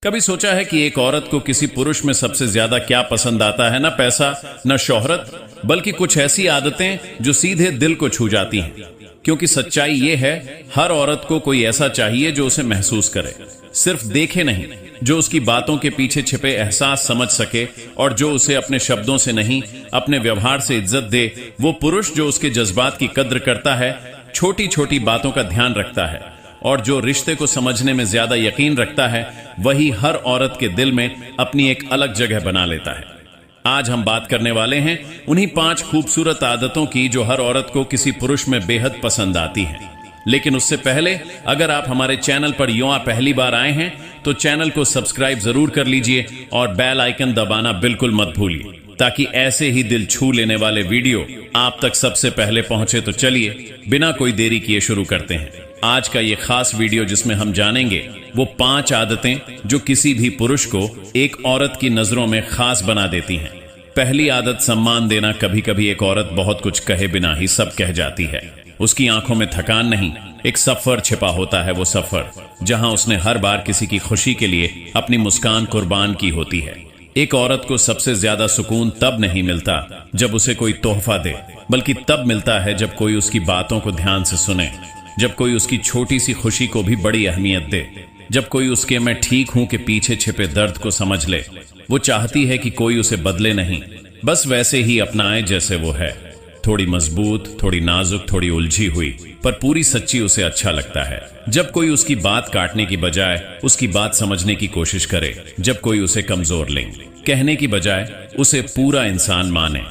कभी सोचा है कि एक औरत को किसी पुरुष में सबसे ज्यादा क्या पसंद आता है? ना पैसा, ना शोहरत, बल्कि कुछ ऐसी आदतें जो सीधे दिल को छू जाती हैं। क्योंकि सच्चाई ये है, हर औरत को कोई ऐसा चाहिए जो उसे महसूस करे, सिर्फ देखे नहीं, जो उसकी बातों के पीछे छिपे एहसास समझ सके और जो उसे अपने शब्दों से नहीं, अपने व्यवहार से इज्जत दे। वो पुरुष जो उसके जज्बात की कद्र करता है, छोटी छोटी बातों का ध्यान रखता है और जो रिश्ते को समझने में ज्यादा यकीन रखता है, वही हर औरत के दिल में अपनी एक अलग जगह बना लेता है। आज हम बात करने वाले हैं उन्हीं 5 खूबसूरत आदतों की जो हर औरत को किसी पुरुष में बेहद पसंद आती हैं। लेकिन उससे पहले अगर आप हमारे चैनल पर यूं पहली बार आए हैं तो चैनल को सब्सक्राइब जरूर कर लीजिए और बेल आइकन दबाना बिल्कुल मत भूलिए, ताकि ऐसे ही दिल छू लेने वाले वीडियो आप तक सबसे पहले पहुंचे। तो चलिए बिना कोई देरी किए शुरू करते हैं आज का ये खास वीडियो, जिसमें हम जानेंगे वो 5 आदतें जो किसी भी पुरुष को एक औरत की नजरों में खास बना देती हैं। पहली आदत, सम्मान देना। कभी कभी एक औरत बहुत कुछ कहे बिना ही सब कह जाती है। उसकी आंखों में थकान नहीं, एक सफर छिपा होता है। वो सफर जहां उसने हर बार किसी की खुशी के लिए अपनी मुस्कान कुर्बान की होती है। एक औरत को सबसे ज्यादा सुकून तब नहीं मिलता जब उसे कोई तोहफा दे, बल्कि तब मिलता है जब कोई उसकी बातों को ध्यान से सुने, जब कोई उसकी छोटी सी खुशी को भी बड़ी अहमियत दे, जब कोई उसके मैं ठीक हूं के पीछे छिपे दर्द को समझ ले। वो चाहती है कि कोई उसे बदले नहीं, बस वैसे ही अपनाए जैसे वो है, थोड़ी मजबूत, थोड़ी नाजुक, थोड़ी उलझी हुई, पर पूरी सच्ची उसे अच्छा लगता है। जब कोई उसकी बात काटने की बजाय उसकी बात समझने की कोशिश करे, जब कोई उसे कमजोर ले कहने की बजाय उसे पूरा इंसान माने,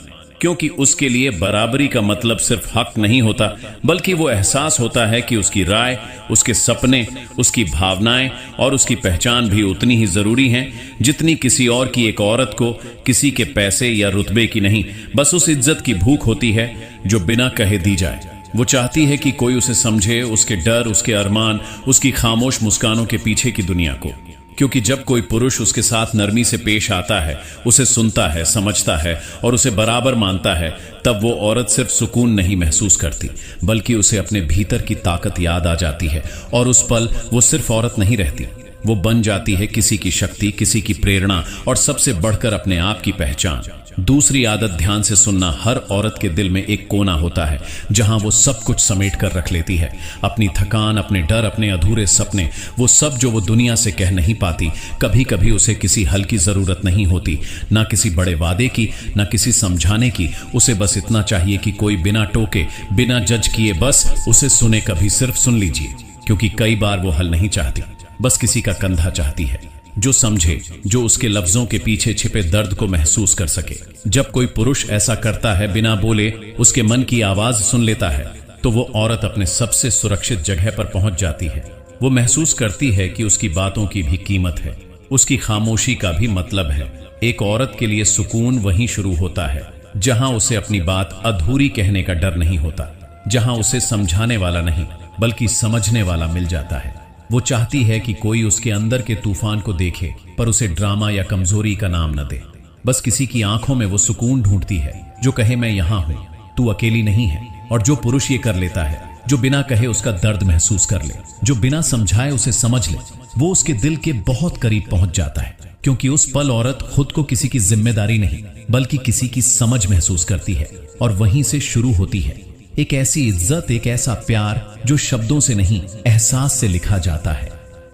क्योंकि उसके लिए बराबरी का मतलब सिर्फ हक नहीं होता, बल्कि वो एहसास होता है कि उसकी राय, उसके सपने, उसकी भावनाएं और उसकी पहचान भी उतनी ही जरूरी हैं जितनी किसी और की। एक औरत को किसी के पैसे या रुतबे की नहीं, बस उस इज्जत की भूख होती है जो बिना कहे दी जाए। वो चाहती है कि कोई उसे समझे, उसके डर, उसके अरमान, उसकी खामोश मुस्कानों के पीछे की दुनिया को। क्योंकि जब कोई पुरुष उसके साथ नरमी से पेश आता है, उसे सुनता है, समझता है और उसे बराबर मानता है, तब वो औरत सिर्फ सुकून नहीं महसूस करती, बल्कि उसे अपने भीतर की ताकत याद आ जाती है। और उस पल वो सिर्फ औरत नहीं रहती, वो बन जाती है किसी की शक्ति, किसी की प्रेरणा और सबसे बढ़कर अपने आप की पहचान। दूसरी आदत, ध्यान से सुनना। हर औरत के दिल में एक कोना होता है जहां वो सब कुछ समेट कर रख लेती है, अपनी थकान, अपने डर, अपने अधूरे सपने, वो सब जो वो दुनिया से कह नहीं पाती। कभी कभी उसे किसी हल की जरूरत नहीं होती, ना किसी बड़े वादे की, ना किसी समझाने की। उसे बस इतना चाहिए कि कोई बिना टोके, बिना जज किए बस उसे सुने। कभी सिर्फ सुन लीजिए, क्योंकि कई बार वो हल नहीं चाहती, बस किसी का कंधा चाहती है, जो समझे, जो उसके लफ्जों के पीछे छिपे दर्द को महसूस कर सके। जब कोई पुरुष ऐसा करता है, बिना बोले उसके मन की आवाज सुन लेता है, तो वो औरत अपने सबसे सुरक्षित जगह पर पहुंच जाती है। वो महसूस करती है कि उसकी बातों की भी कीमत है, उसकी खामोशी का भी मतलब है। एक औरत के लिए सुकून वहीं शुरू होता है जहां उसे अपनी बात अधूरी कहने का डर नहीं होता, जहां उसे समझाने वाला नहीं बल्कि समझने वाला मिल जाता है। वो चाहती है कि कोई उसके अंदर के तूफान को देखे, पर उसे ड्रामा या कमजोरी का नाम न दे। बस किसी की आंखों में वो सुकून ढूंढती है जो कहे, मैं यहां हूं, तू अकेली नहीं है। और जो पुरुष ये कर लेता है, जो बिना कहे उसका दर्द महसूस कर ले, जो बिना समझाए उसे समझ ले, वो उसके दिल के बहुत करीब पहुंच जाता है। क्योंकि उस पल औरत खुद को किसी की जिम्मेदारी नहीं, बल्कि किसी की समझ महसूस करती है। और वहीं से शुरू होती है एक ऐसी इज्जत, एक ऐसा प्यार जो शब्दों से नहीं, एहसास से लिखा जाता है।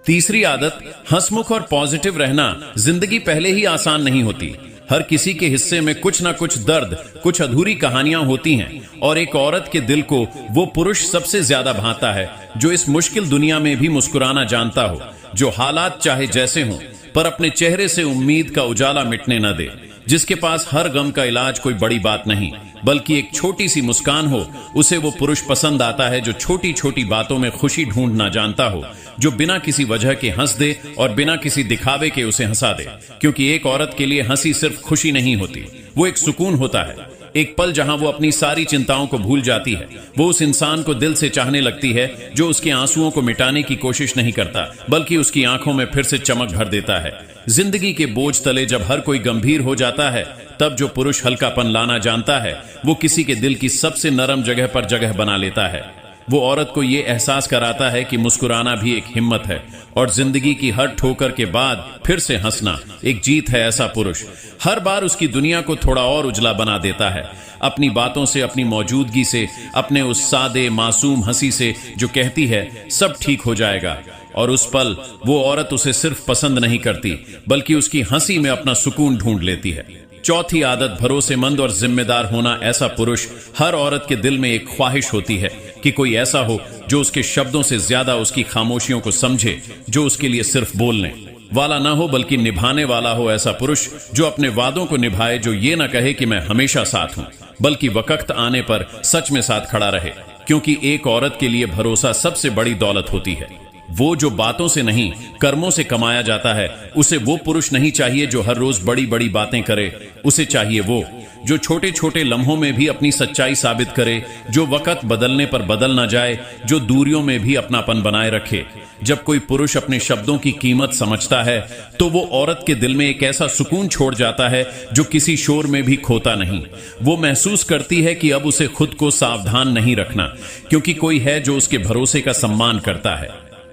तीसरी आदत, हंसमुख और पॉजिटिव रहना। जिंदगी पहले ही आसान नहीं होती। हर किसी के हिस्से में कुछ ना कुछ दर्द, कुछ अधूरी कहानियां होती हैं, और एक औरत के दिल को वो पुरुष सबसे ज्यादा भाता है जो इस मुश्किल दुनिया में भी मुस्कुराना जानता हो, जो हालात चाहे जैसे हों पर अपने चेहरे से उम्मीद का उजाला मिटने न दे, जिसके पास हर गम का इलाज कोई बड़ी बात नहीं बल्कि एक छोटी सी मुस्कान हो। उसे वो पुरुष पसंद आता है जो छोटी छोटी बातों में खुशी ढूंढना जानता हो, जो बिना किसी वजह के हंस दे और बिना किसी दिखावे के उसे हंसा दे। क्योंकि एक औरत के लिए हंसी सिर्फ खुशी नहीं होती, वो एक सुकून होता है, एक पल जहां वो अपनी सारी चिंताओं को भूल जाती है। वो उस इंसान को दिल से चाहने लगती है जो उसके आंसुओं को मिटाने की कोशिश नहीं करता, बल्कि उसकी आंखों में फिर से चमक भर देता है। जिंदगी के बोझ तले जब हर कोई गंभीर हो जाता है, तब जो पुरुष हल्कापन लाना जानता है, वो किसी के दिल की सबसे नरम जगह पर जगह बना लेता है। वो औरत को ये एहसास कराता है कि मुस्कुराना भी एक हिम्मत है और जिंदगी की हर ठोकर के बाद फिर से हंसना एक जीत है। ऐसा पुरुष हर बार उसकी दुनिया को थोड़ा और उजला बना देता है, अपनी बातों से, अपनी मौजूदगी से, अपने उस सादे मासूम हंसी से जो कहती है सब ठीक हो जाएगा। और उस पल वो औरत उसे सिर्फ पसंद नहीं करती बल्कि उसकी हंसी में अपना सुकून ढूंढ लेती है। चौथी आदत, भरोसेमंद और जिम्मेदार होना। ऐसा पुरुष, हर औरत के दिल में एक ख्वाहिश होती है कि कोई ऐसा हो जो उसके शब्दों से ज्यादा उसकी खामोशियों को समझे, जो उसके लिए सिर्फ बोलने वाला ना हो बल्कि निभाने वाला हो। ऐसा पुरुष जो अपने वादों को निभाए, जो ये ना कहे कि मैं हमेशा साथ हूं, बल्कि वक्त आने पर सच में साथ खड़ा रहे। क्योंकि एक औरत के लिए भरोसा सबसे बड़ी दौलत होती है। वो जो बातों से नहीं कर्मों से कमाया जाता है, उसे वो पुरुष नहीं चाहिए जो हर रोज बड़ी बड़ी बातें करे। उसे चाहिए वो जो छोटे छोटे लम्हों में भी अपनी सच्चाई साबित करे, जो वक्त बदलने पर बदल ना जाए, जो दूरियों में भी अपनापन बनाए रखे। जब कोई पुरुष अपने शब्दों की कीमत समझता है तो वो औरत के दिल में एक ऐसा सुकून छोड़ जाता है जो किसी शोर में भी खोता नहीं। वो महसूस करती है कि अब उसे खुद को सावधान नहीं रखना, क्योंकि कोई है जो उसके भरोसे का सम्मान करता है।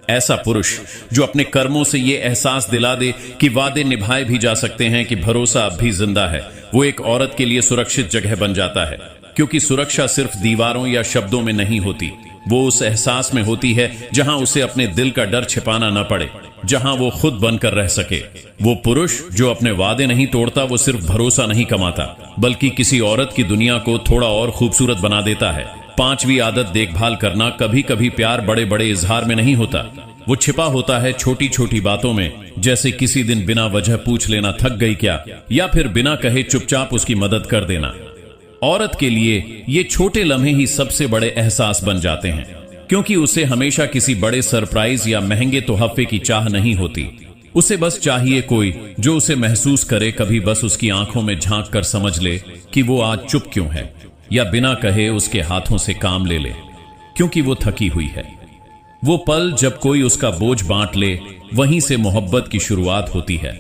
ऐसा पुरुष जो अपने कर्मों से ये एहसास दिला दे कि वादे निभाए भी जा सकते हैं, कि भरोसा अब भी जिंदा है, वो एक औरत के लिए सुरक्षित जगह बन जाता है। क्योंकि सुरक्षा सिर्फ दीवारों या शब्दों में नहीं होती, वो उस एहसास में होती है जहां उसे अपने दिल का डर छिपाना न पड़े, जहां वो खुद बनकर रह सके। वो पुरुष जो अपने वादे नहीं तोड़ता, वो सिर्फ भरोसा नहीं कमाता बल्कि किसी औरत की दुनिया को थोड़ा और खूबसूरत बना देता है। पांचवी आदत, देखभाल करना। कभी कभी प्यार बड़े बड़े इजहार में नहीं होता, वो छिपा होता है छोटी छोटी बातों में। जैसे किसी दिन बिना वजह पूछ लेना थक गई क्या, या फिर बिना कहे चुपचाप उसकी मदद कर देना। औरत के लिए ये छोटे लम्हे ही सबसे बड़े एहसास बन जाते हैं, क्योंकि उसे हमेशा किसी बड़े सरप्राइज या महंगे तोहफे की चाह नहीं होती। उसे बस चाहिए कोई जो उसे महसूस करे, कभी बस उसकी आंखों में झांक कर समझ ले कि वो आज चुप क्यों है, या बिना कहे उसके हाथों से काम ले ले क्योंकि वो थकी हुई है। वो पल जब कोई उसका बोझ बांट ले, वहीं से मोहब्बत की शुरुआत होती है।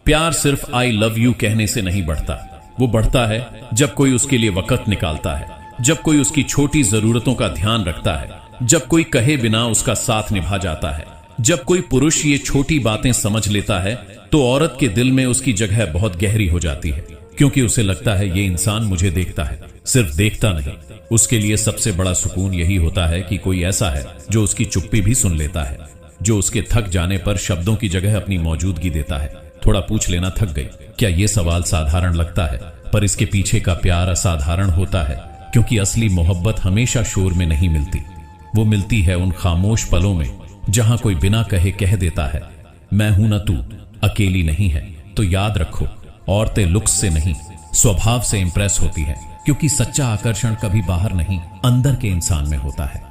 प्यार सिर्फ आई लव यू कहने से नहीं बढ़ता, वो बढ़ता है जब कोई उसके लिए वक्त निकालता है, जब कोई उसकी छोटी जरूरतों का ध्यान रखता है, जब कोई कहे बिना उसका साथ निभा जाता है। जब कोई पुरुष ये छोटी बातें समझ लेता है तो औरत के दिल में उसकी जगह बहुत गहरी हो जाती है, क्योंकि उसे लगता है ये इंसान मुझे देखता है, सिर्फ देखता नहीं। उसके लिए सबसे बड़ा सुकून यही होता है कि कोई ऐसा है जो उसकी चुप्पी भी सुन लेता है, जो उसके थक जाने पर शब्दों की जगह अपनी मौजूदगी देता है। थोड़ा पूछ लेना थक गई क्या, ये सवाल साधारण लगता है, पर इसके पीछे का प्यार असाधारण होता है। क्योंकि असली मोहब्बत हमेशा शोर में नहीं मिलती, वो मिलती है उन खामोश पलों में जहां कोई बिना कहे कह देता है, मैं हूं ना, तू अकेली नहीं है। तो याद रखो, औरतें लुक्स से नहीं स्वभाव से इंप्रेस होती है, क्योंकि सच्चा आकर्षण कभी बाहर नहीं अंदर के इंसान में होता है।